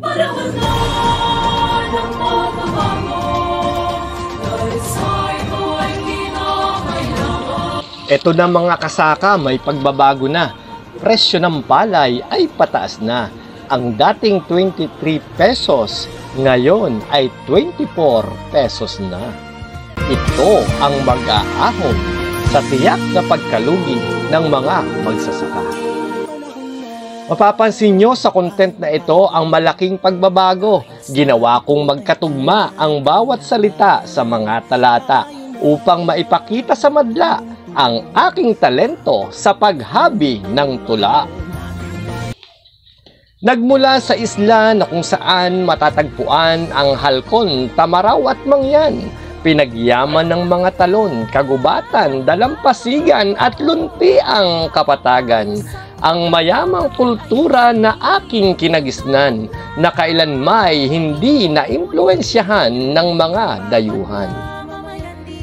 Panahon na ng pagbabago, dalisay mo'y kinakailangan. Eto na mga kasaka, may pagbabago na. Presyo ng palay ay pataas na. Ang dating 23 pesos, ngayon ay 24 pesos na. Ito ang mag-aahon sa tiyak na pagkalugi ng mga magsasaka. Mapapansin nyo sa content na ito ang malaking pagbabago. Ginawa kong magkatugma ang bawat salita sa mga talata upang maipakita sa madla ang aking talento sa paghabi ng tula. Nagmula sa isla na kung saan matatagpuan ang halkon, tamaraw at mangyan, pinagyaman ng mga talon, kagubatan, dalampasigan at lunti ang kapatagan. Ang mayamang kultura na aking kinagisnan, na kailanmay hindi naimpluwensyahan ng mga dayuhan.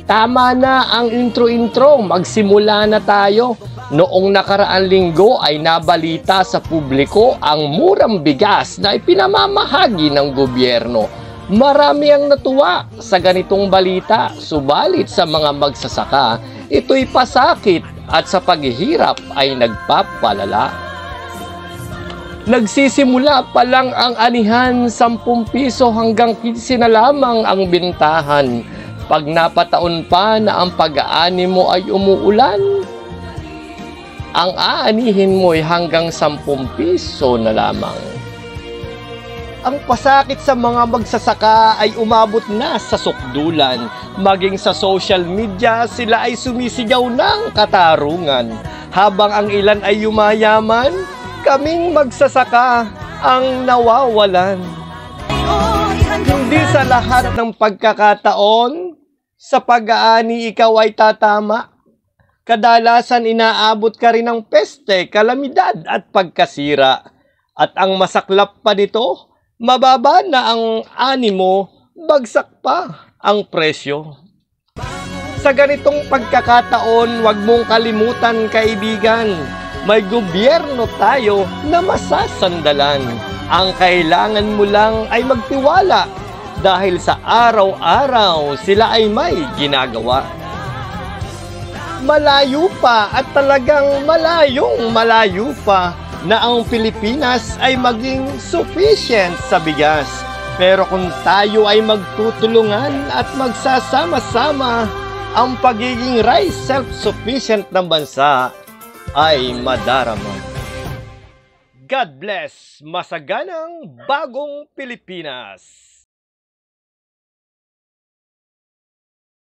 Tama na ang intro-intro, magsimula na tayo. Noong nakaraang linggo ay nabalita sa publiko ang murang bigas na ipinamamahagi ng gobyerno. Marami ang natuwa sa ganitong balita, subalit sa mga magsasaka, ito'y pasakit at sa paghihirap ay nagpapalala. Nagsisimula pa lang ang anihan, 10 piso hanggang 15 na lamang ang bintahan. Pag napataon pa na ang pag-aani mo ay umuulan, ang aanihin mo ay hanggang 10 piso na lamang. Ang pasakit sa mga magsasaka ay umabot na sa sukdulan. Maging sa social media, sila ay sumisigaw ng katarungan. Habang ang ilan ay yumayaman, kaming magsasaka ang nawawalan. Hindi sa lahat ng pagkakataon, sa pag-aani ikaw ay tatama. Kadalasan inaabot ka rin ng peste, kalamidad at pagkasira. At ang masaklap pa nito, mababa na ang ani mo, bagsak pa ang presyo. Sa ganitong pagkakataon, huwag mong kalimutan kaibigan, may gobyerno tayo na masasandalan. Ang kailangan mo lang ay magtiwala dahil sa araw-araw sila ay may ginagawa. Malayo pa at talagang malayo pa na ang Pilipinas ay maging sufficient sa bigas. Pero kung tayo ay magtutulungan at magsasama-sama, ang pagiging rice self-sufficient ng bansa ay madarama. God bless! Masaganang bagong Pilipinas!